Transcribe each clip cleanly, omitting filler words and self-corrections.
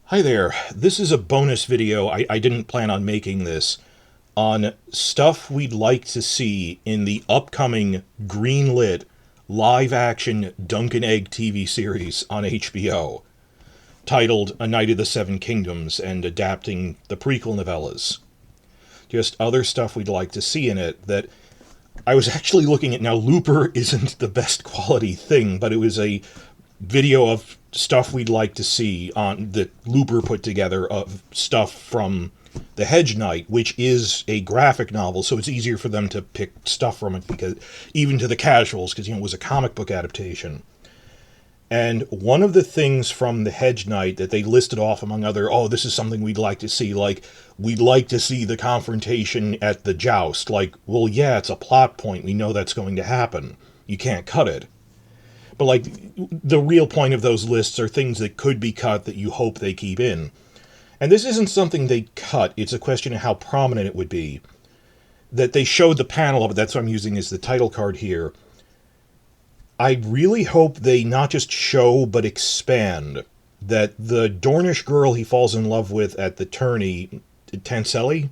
Hi there, this is a bonus video, I didn't plan on making this, on stuff we'd like to see in the upcoming greenlit live-action Dunk and Egg TV series on HBO, titled A Night of the Seven Kingdoms and adapting the prequel novellas. Just other stuff we'd like to see in it that I was actually looking at. Now, Looper isn't the best quality thing, but it was a video of stuff we'd like to see on that Looper put together of stuff from The Hedge Knight, which is a graphic novel, so it's easier for them to pick stuff from it, because even to the casuals, because it was a comic book adaptation. And one of the things from The Hedge Knight that they listed off among other, this is something we'd like to see, like, we'd like to see the confrontation at the joust. Like, well, yeah, it's a plot point. We know that's going to happen. You can't cut it. But, like, the real point of those lists are things that could be cut that you hope they keep in. And this isn't something they cut, it's a question of how prominent it would be. That they showed the panel of it, that's what I'm using as the title card here. I really hope they not just show, but expand. That the Dornish girl he falls in love with at the tourney, Tanselle,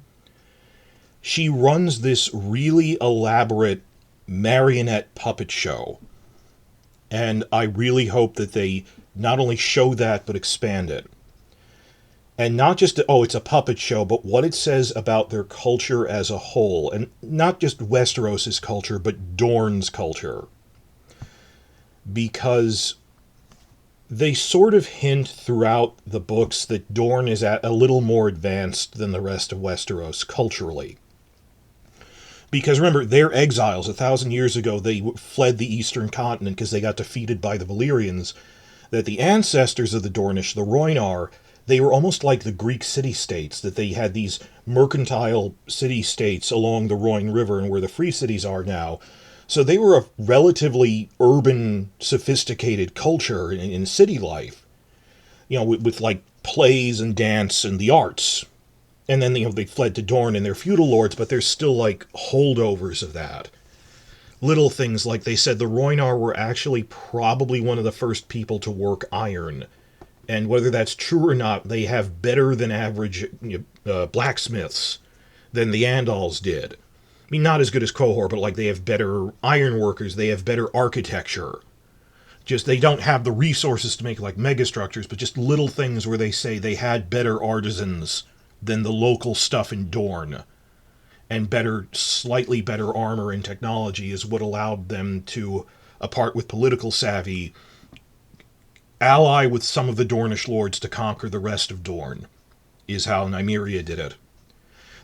she runs this really elaborate marionette puppet show. And I really hope that they not only show that, but expand it. And not just, it's a puppet show, but what it says about their culture as a whole. And not just Westeros' culture, but Dorne's culture. Because they sort of hint throughout the books that Dorne is a little more advanced than the rest of Westeros culturally. Because remember, they're exiles. 1,000 years ago, they fled the eastern continent because they got defeated by the Valyrians. That the ancestors of the Dornish, the Rhoynar, they were almost like the Greek city-states, that they had these mercantile city-states along the Rhine River and where the free cities are now. So they were a relatively urban, sophisticated culture in city life. With like plays and dance and the arts. And then, they fled to Dorne and they're feudal lords, but there's still, like, holdovers of that. Little things like they said the Rhoynar were actually probably one of the first people to work iron. And whether that's true or not, they have better than average blacksmiths than the Andals did. I mean, not as good as Qohor, but, like, they have better iron workers, they have better architecture. Just, they don't have the resources to make, like, megastructures, but just little things where they say they had better artisans than the local stuff in Dorne. And slightly better armor and technology is what allowed them to, apart with political savvy, ally with some of the Dornish lords to conquer the rest of Dorne, is how Nymeria did it.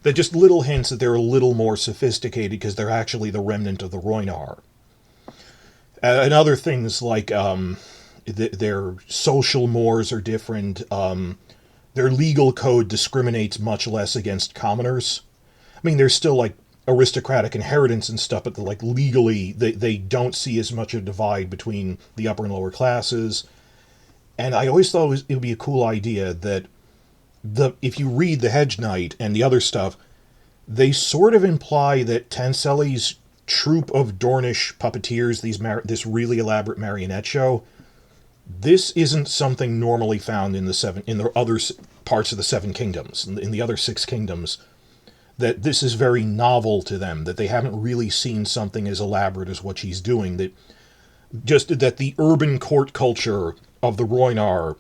That just little hints that they're a little more sophisticated because they're actually the remnant of the Rhoynar. And other things like their social mores are different. Their legal code discriminates much less against commoners. I mean, there's still, like, aristocratic inheritance and stuff, but, like, legally, they don't see as much a divide between the upper and lower classes. And I always thought it would be a cool idea that if you read The Hedge Knight and the other stuff, they sort of imply that Tanselle's troupe of Dornish puppeteers, this really elaborate marionette show, this isn't something normally found in the other parts of the Seven Kingdoms, in the other six kingdoms. That this is very novel to them, that they haven't really seen something as elaborate as what she's doing. That the urban court culture of the Rhoynar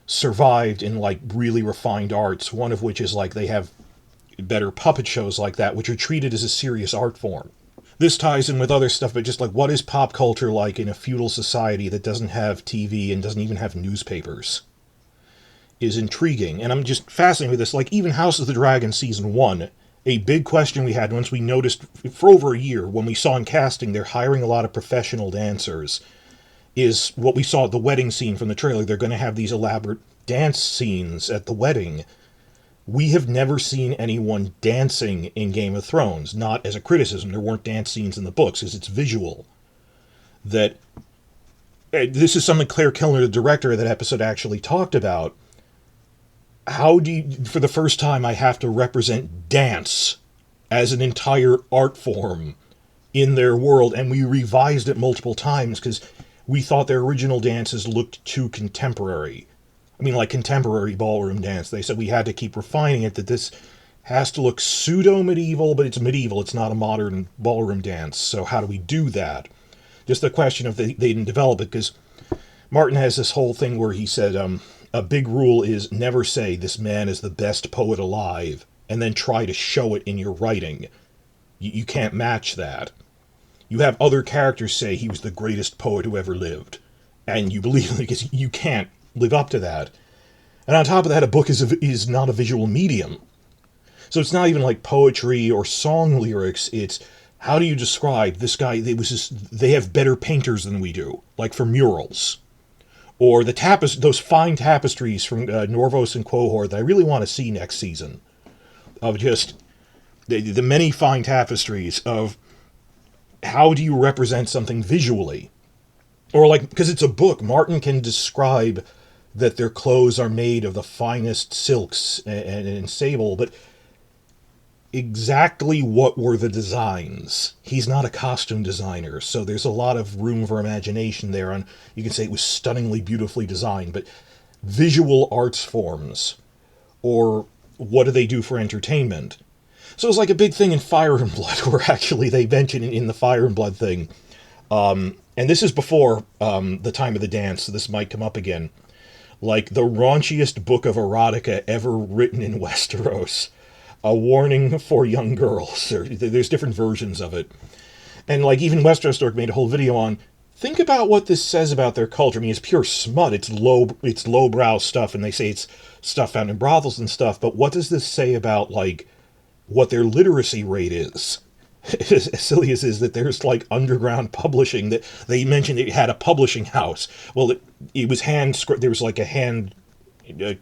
survived in, like, really refined arts, one of which is, like, they have better puppet shows like that, which are treated as a serious art form. This ties in with other stuff, but just, like, what is pop culture like in a feudal society that doesn't have TV and doesn't even have newspapers? Is intriguing, and I'm just fascinated with this. Like, even House of the Dragon Season 1, a big question we had once we noticed for over a year, when we saw in casting they're hiring a lot of professional dancers, is what we saw at the wedding scene from the trailer. They're going to have these elaborate dance scenes at the wedding. We have never seen anyone dancing in Game of Thrones, not as a criticism. There weren't dance scenes in the books, because it's visual. That this is something Claire Kilner, the director of that episode, actually talked about. How do you, for the first time, I have to represent dance as an entire art form in their world, and we revised it multiple times because we thought their original dances looked too contemporary. I mean, like contemporary ballroom dance. They said we had to keep refining it, that this has to look pseudo-medieval, but it's medieval. It's not a modern ballroom dance. So how do we do that? Just the question of they didn't develop it, because Martin has this whole thing where he said, a big rule is never say this man is the best poet alive, and then try to show it in your writing. You can't match that. You have other characters say he was the greatest poet who ever lived, and you believe it because you can't live up to that. And on top of that, a book is not a visual medium. So it's not even like poetry or song lyrics. It's how do you describe this guy? They have better painters than we do, like for murals, or those fine tapestries from Norvos and Quohor that I really want to see next season, of just the many fine tapestries of how do you represent something visually, or like because it's a book, Martin can describe that their clothes are made of the finest silks and sable, but exactly what were the designs? He's not a costume designer, so there's a lot of room for imagination there. On you can say it was stunningly beautifully designed, but visual arts forms, or what do they do for entertainment? So it's like a big thing in Fire and Blood, where actually they mention in the Fire and Blood thing, and this is before the time of the dance, so this might come up again, like the raunchiest book of erotica ever written in Westeros. A warning for young girls. There's different versions of it. And like even Westeros Dork made a whole video on, think about what this says about their culture. I mean, it's pure smut. It's lowbrow stuff, and they say it's stuff found in brothels and stuff, but what does this say about, like, what their literacy rate is? As silly as is that there's like underground publishing, that they mentioned it had a publishing house. Well, it was there was like a hand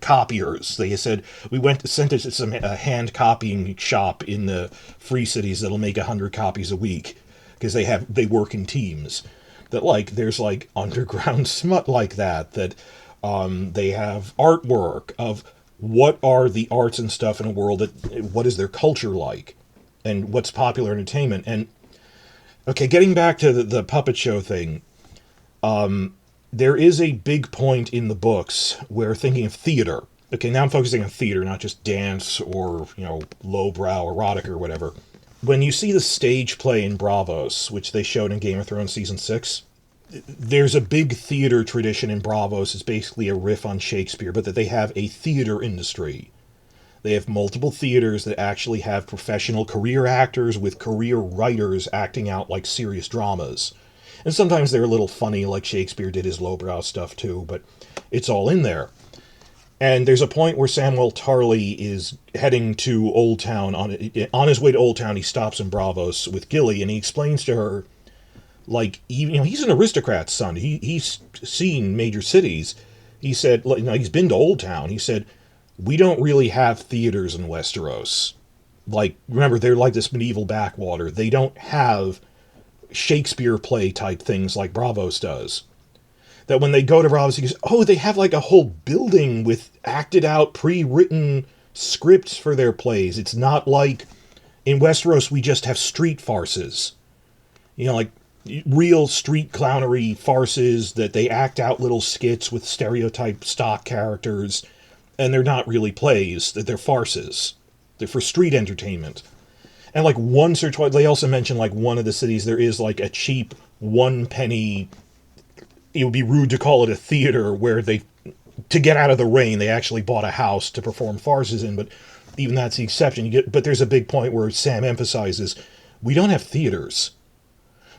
copiers. They said we sent it to some hand copying shop in the Free Cities that'll make 100 copies a week, because they work in teams. That like there's like underground smut like that they have artwork of what are the arts and stuff in a world, that what is their culture like, and what's popular entertainment. And okay, getting back to the puppet show thing, there is a big point in the books where, thinking of theater, okay, now I'm focusing on theater, not just dance or, lowbrow erotic or whatever. When you see the stage play in Braavos, which they showed in Game of Thrones Season 6, there's a big theater tradition in Braavos. It's basically a riff on Shakespeare, but that they have a theater industry. They have multiple theaters that actually have professional career actors with career writers acting out like serious dramas. And sometimes they're a little funny, like Shakespeare did his lowbrow stuff too, but it's all in there. And there's a point where Samuel Tarly is heading to Old Town. On his way to Old Town, he stops in Braavos with Gilly, and he explains to her, like, he's an aristocrat's son. He's seen major cities. He said, he's been to Old Town. He said, we don't really have theaters in Westeros. Like, remember, they're like this medieval backwater. They don't have Shakespeare play type things like Braavos does. That when they go to Braavos, he goes, oh, they have like a whole building with acted out, pre-written scripts for their plays. It's not like in Westeros we just have street farces. Like real street clownery farces that they act out little skits with stereotype stock characters, and they're not really plays, that they're farces. They're for street entertainment. And like once or twice, they also mention like one of the cities, there is like a cheap 1 penny, it would be rude to call it a theater, where to get out of the rain, they actually bought a house to perform farces in, but even that's the exception. But there's a big point where Sam emphasizes, we don't have theaters.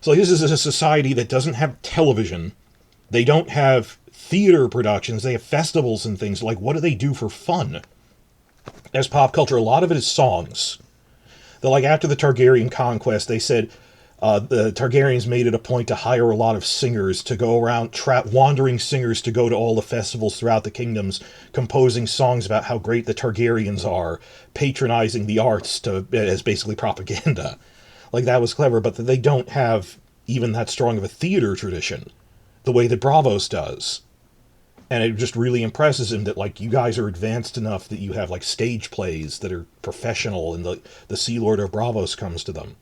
So like, this is a society that doesn't have television. They don't have theater productions. They have festivals and things. Like, what do they do for fun? As pop culture, a lot of it is songs. Like after the Targaryen conquest, they said the Targaryens made it a point to hire a lot of singers to go around, wandering singers to go to all the festivals throughout the kingdoms, composing songs about how great the Targaryens are, patronizing the arts as basically propaganda. Like, that was clever, but they don't have even that strong of a theater tradition, the way that Braavos does. And it just really impresses him that, like, you guys are advanced enough that you have, like, stage plays that are professional, and the Sea Lord of Braavos comes to them.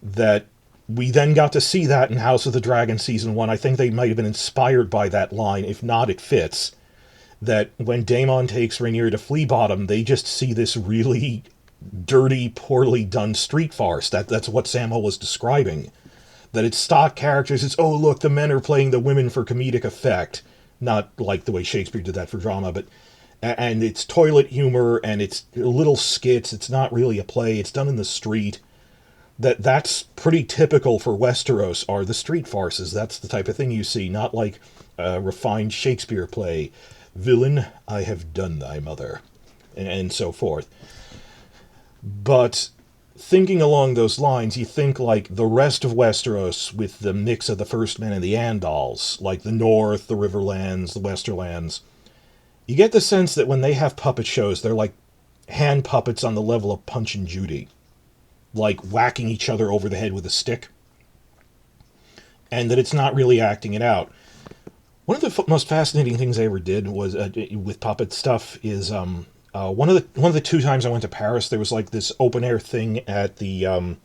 That we then got to see that in House of the Dragon Season 1. I think they might have been inspired by that line. If not, it fits. that when Daemon takes Rhaenyra to Flea Bottom, they just see this really dirty, poorly done street farce. That's what Samuel was describing. That it's stock characters. It's, oh, look, the men are playing the women for comedic effect. Not like the way Shakespeare did that for drama, but... And it's toilet humor, and it's little skits. It's not really a play. It's done in the street. That's pretty typical for Westeros, are the street farces. That's the type of thing you see, not like a refined Shakespeare play. Villain, I have done thy mother, and so forth. But thinking along those lines, you think like the rest of Westeros with the mix of the First Men and the Andals, like the North, the Riverlands, the Westerlands. You get the sense that when they have puppet shows, they're like hand puppets on the level of Punch and Judy. Like whacking each other over the head with a stick. And that it's not really acting it out. One of the most fascinating things I ever did was with puppet stuff is one of the 2 times I went to Paris, there was like this open air thing at the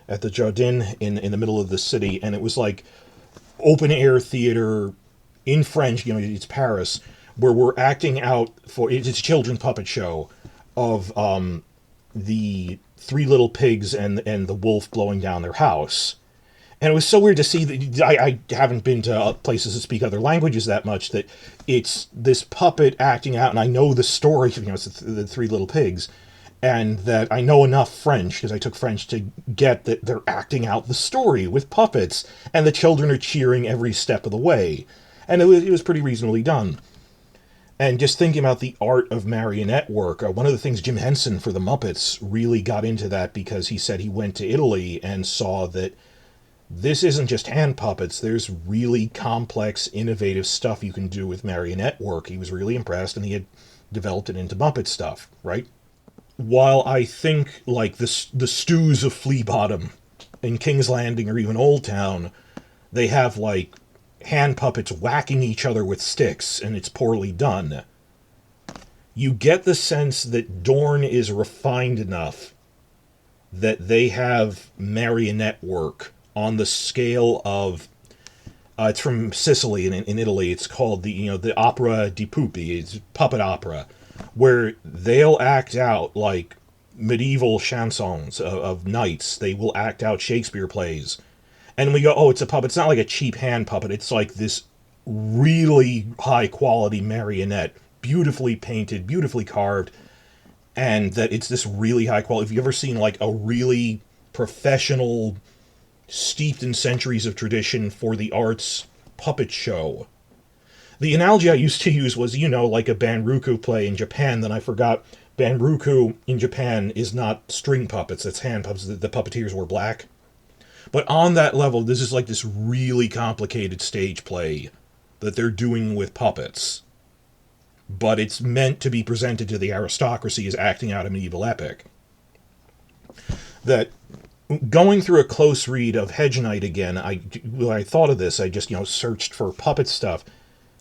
Jardin in the middle of the city, and it was like open air theater in French. You know, it's Paris, where we're acting out for it's a children's puppet show of the 3 little pigs and the wolf blowing down their house. And it was so weird to see that I haven't been to places that speak other languages that much, that it's this puppet acting out, and I know the story, you know, it's the 3 little pigs, and that I know enough French, because I took French, to get that they're acting out the story with puppets, and the children are cheering every step of the way. And it was pretty reasonably done. And just thinking about the art of marionette work, one of the things Jim Henson for the Muppets really got into that, because he said he went to Italy and saw that this isn't just hand puppets, there's really complex, innovative stuff you can do with marionette work. He was really impressed, and he had developed it into Muppet stuff, right? While I think, like, the stews of Flea Bottom in King's Landing or even Old Town, they have, like, hand puppets whacking each other with sticks, and it's poorly done. You get the sense that Dorne is refined enough that they have marionette work on the scale of it's from Sicily in Italy. It's called the opera di pupi. It's puppet opera, where they'll act out like medieval chansons of knights. They will act out Shakespeare plays, and we go, oh, it's a puppet. It's not like a cheap hand puppet. It's like this really high quality marionette, beautifully painted, beautifully carved, and that it's this really high quality. If you've ever seen like a really professional, steeped in centuries of tradition for the arts puppet show. The analogy I used to use was, like a Banruku play in Japan. Then I forgot Banruku in Japan is not string puppets, it's hand puppets. The puppeteers were black. But on that level, this is like this really complicated stage play that they're doing with puppets. But it's meant to be presented to the aristocracy as acting out a medieval epic. That going through a close read of Hedge Knight again, when I thought of this, I just, searched for puppet stuff.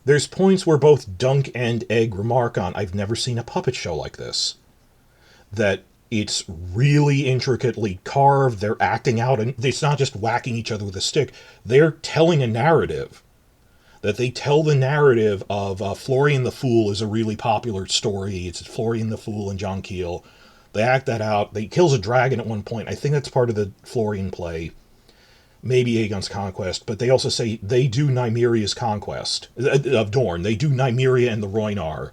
There's points where both Dunk and Egg remark on, I've never seen a puppet show like this. That it's really intricately carved, they're acting out, and it's not just whacking each other with a stick, they're telling a narrative. That they tell the narrative of Florian the Fool is a really popular story. It's Florian the Fool and John Keel. They act that out. They kills a dragon at one point. I think that's part of the Florian play. Maybe Aegon's conquest. But they also say they do Nymeria's conquest of Dorne. They do Nymeria and the Rhoynar.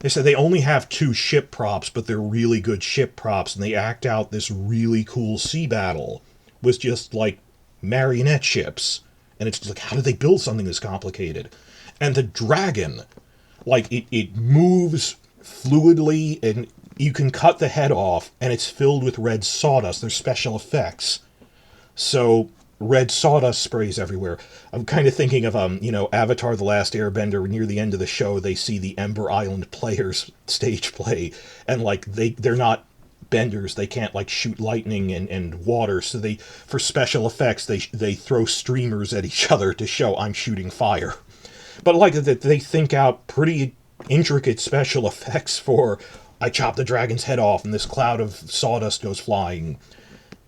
They say they only have 2 ship props, but they're really good ship props. And they act out this really cool sea battle with just like marionette ships. And it's like, how did they build something this complicated? And the dragon, like it moves fluidly, and you can cut the head off, and it's filled with red sawdust. There's special effects. So red sawdust sprays everywhere. I'm kind of thinking of, Avatar: The Last Airbender. Near the end of the show, they see the Ember Island players stage play, and like they're not benders. They can't like shoot lightning and water. So for special effects, they throw streamers at each other to show I'm shooting fire. But like that, they think out pretty intricate special effects for, I chop the dragon's head off and this cloud of sawdust goes flying.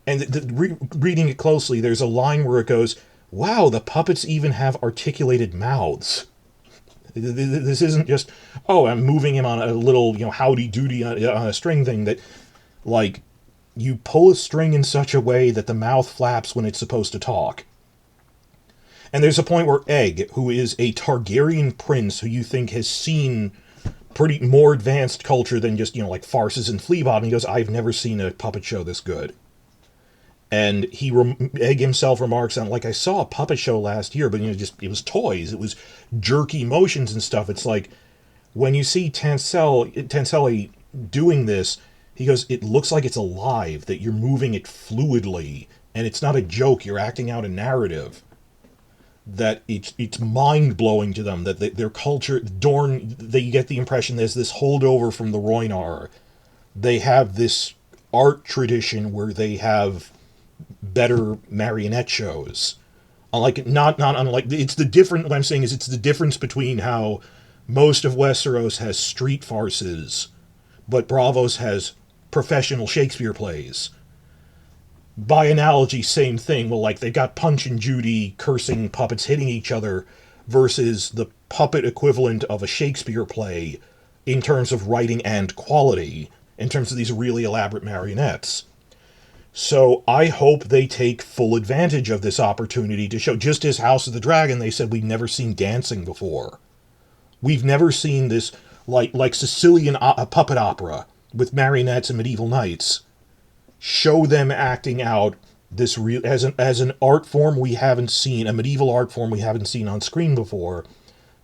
And reading it closely, there's a line where it goes, wow, the puppets even have articulated mouths. This isn't just, oh, I'm moving him on a little, howdy doody on a string thing that, like, you pull a string in such a way that the mouth flaps when it's supposed to talk. And there's a point where Egg, who is a Targaryen prince who you think has seen pretty more advanced culture than just, like farces and flea bob, he goes, I've never seen a puppet show this good. And Egg himself remarks on, like, I saw a puppet show last year, but, just, it was toys. It was jerky motions and stuff. It's like, when you see Tanselle doing this, he goes, it looks like it's alive, that you're moving it fluidly, and it's not a joke, you're acting out a narrative. That it's mind-blowing to them, that their culture, Dorne, they get the impression there's this holdover from the Rhoynar. They have this art tradition where they have better marionette shows. Unlike, not unlike, it's the different, what I'm saying is it's the difference between how most of Westeros has street farces, but Braavos has professional Shakespeare plays. By analogy, same thing. Well, like, they've got Punch and Judy cursing puppets hitting each other versus the puppet equivalent of a Shakespeare play in terms of writing and quality, in terms of these really elaborate marionettes. So I hope they take full advantage of this opportunity to show, just as House of the Dragon, they said we've never seen dancing before. We've never seen this, like Sicilian puppet opera with marionettes and medieval knights. Show them acting out this real as an art form we haven't seen, a medieval art form we haven't seen on screen before.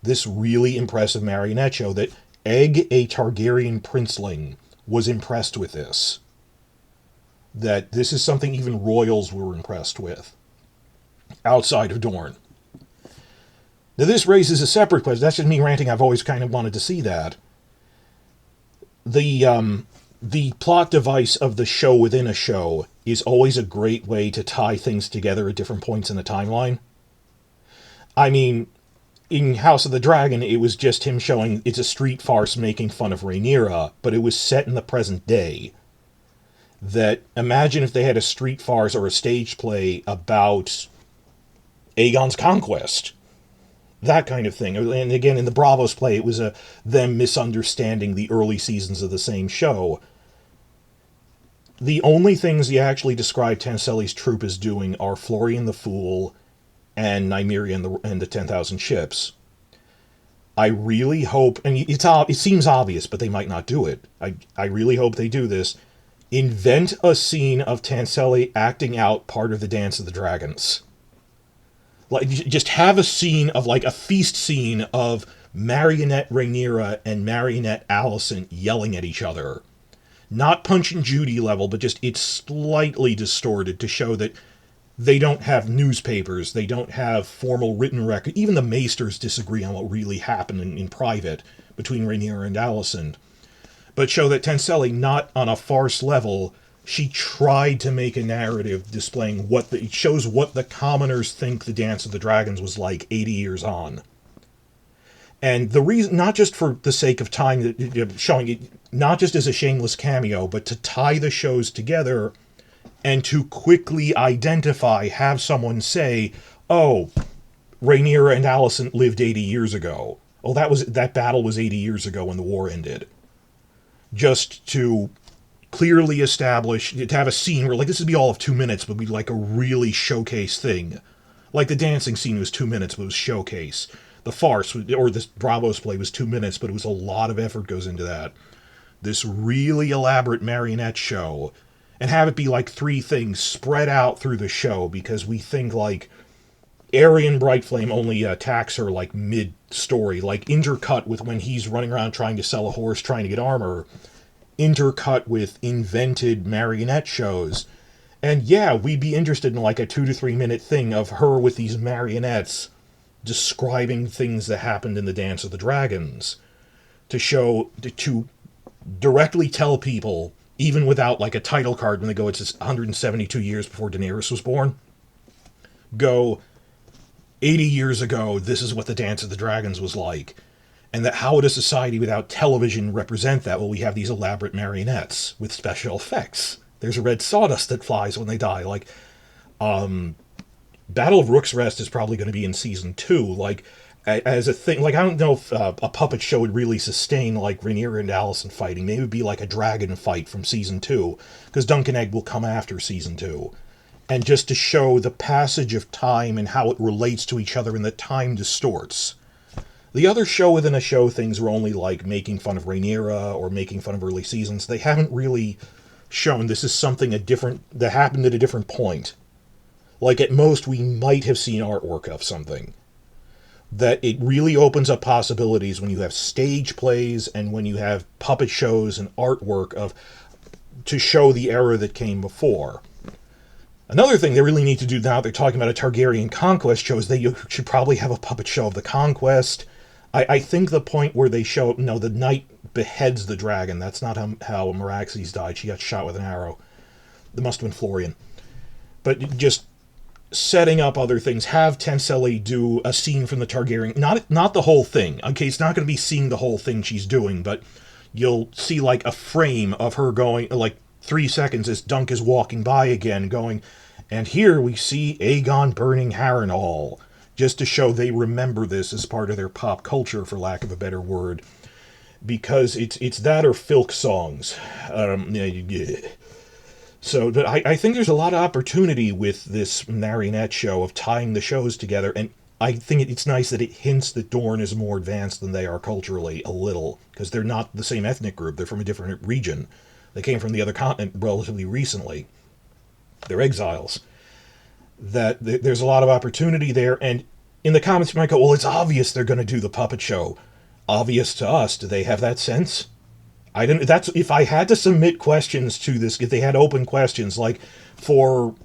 This really impressive marionette show that Egg, a Targaryen princeling, was impressed with this. That this is something even royals were impressed with, outside of Dorne. Now this raises a separate question. That's just me ranting. I've always kind of wanted to see that. The plot device of the show within a show is always a great way to tie things together at different points in the timeline. I mean, in House of the Dragon, it was just him showing it's a street farce making fun of Rhaenyra, but it was set in the present day. That, imagine if they had a street farce or a stage play about Aegon's conquest. That kind of thing. And again, in the Braavos play, it was them misunderstanding the early seasons of the same show. The only things he actually described Tanselle's troop as doing are Florian the Fool and Nymeria and the 10,000 ships. I really hope, and it seems obvious, but they might not do it. I really hope they do this. Invent a scene of Tanselle acting out part of the Dance of the Dragons. Like, just have a scene of, like, a feast scene of Marionette Rhaenyra and Marionette Alicent yelling at each other. Not Punch and Judy level, but just it's slightly distorted to show that they don't have newspapers, they don't have formal written record. Even the maesters disagree on what really happened in private between Rhaenyra and Alicent. But show that Tanselle, not on a farce level, she tried to make a narrative displaying it shows what the commoners think the Dance of the Dragons was like 80 years on. And the reason, not just for the sake of time, showing it not just as a shameless cameo, but to tie the shows together and to quickly identify, have someone say, oh, Rhaenyra and Alicent lived 80 years ago. Oh, that battle was 80 years ago when the war ended. Just to clearly establish, to have a scene where, like, this would be all of 2 minutes, but be like a really showcase thing. Like the dancing scene was 2 minutes, but it was showcase. The farce, or this Braavos play, was 2 minutes, but it was a lot of effort goes into that. This really elaborate marionette show, and have it be like 3 things spread out through the show, because we think, like, Aerion Brightflame only attacks her, like, mid-story, like, intercut with when he's running around trying to sell a horse, trying to get armor, intercut with invented marionette shows. And yeah, we'd be interested in, like, a 2 to 3 minute thing of her with these marionettes describing things that happened in the Dance of the Dragons, to directly tell people, even without, like, a title card when they go, it's 172 years before Daenerys was born, go, 80 years ago, this is what the Dance of the Dragons was like. And that how would a society without television represent that? Well, we have these elaborate marionettes with special effects. There's red sawdust that flies when they die. Like, Battle of Rook's Rest is probably going to be in season 2. Like, as a thing. Like, I don't know if a puppet show would really sustain like Rhaenyra and Alicent fighting. Maybe it would be like a dragon fight from season 2, because Dunk and Egg will come after season 2. And just to show the passage of time and how it relates to each other and that time distorts. The other show within a show things were only like making fun of Rhaenyra or making fun of early seasons. They haven't really shown this is something that happened at a different point. Like, at most, we might have seen artwork of something. That it really opens up possibilities when you have stage plays and when you have puppet shows and artwork to show the era that came before. Another thing they really need to do now, they're talking about a Targaryen conquest show, is they should probably have a puppet show of the conquest. I think the point where they show, no, the knight beheads the dragon. That's not how Meraxes died. She got shot with an arrow. That must have been Florian. But just setting up other things. Have Tanselle do a scene from the Targaryen. Not the whole thing. Okay, it's not going to be seeing the whole thing she's doing, but you'll see like a frame of her going, like 3 seconds as Dunk is walking by again, going, and here we see Aegon burning Harrenhal, just to show they remember this as part of their pop culture, for lack of a better word, because it's that or filk songs. So, but I think there's a lot of opportunity with this marionette show of tying the shows together, and I think it's nice that it hints that Dorne is more advanced than they are culturally, a little, because they're not the same ethnic group. They're from a different region. They came from the other continent relatively recently. They're exiles. That there's a lot of opportunity there, and in the comments you might go, well, it's obvious they're going to do the puppet show. Obvious to us. Do they have that sense? I didn't. That's if I had to submit questions to this. If they had open questions, like for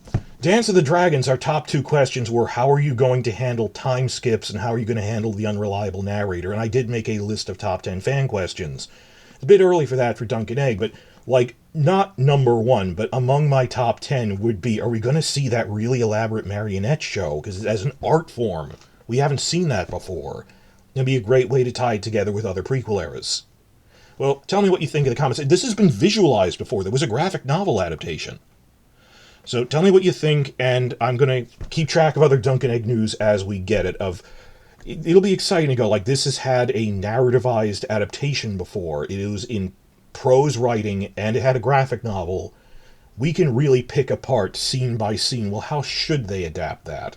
Dance of the Dragons, our top 2 questions were, how are you going to handle time skips and how are you going to handle the unreliable narrator? And I did make a list of top 10 fan questions. It's a bit early for that for Dunk and Egg, but like, not number 1, but among my top 10 would be, are we going to see that really elaborate marionette show? Because as an art form, we haven't seen that before. It'd be a great way to tie it together with other prequel eras. Well, tell me what you think in the comments. This has been visualized before. There was a graphic novel adaptation. So tell me what you think, and I'm going to keep track of other Dunk and Egg news as we get it. It'll be exciting to go, like, this has had a narrativized adaptation before. It was in prose writing, and it had a graphic novel. We can really pick apart, scene by scene, well, how should they adapt that?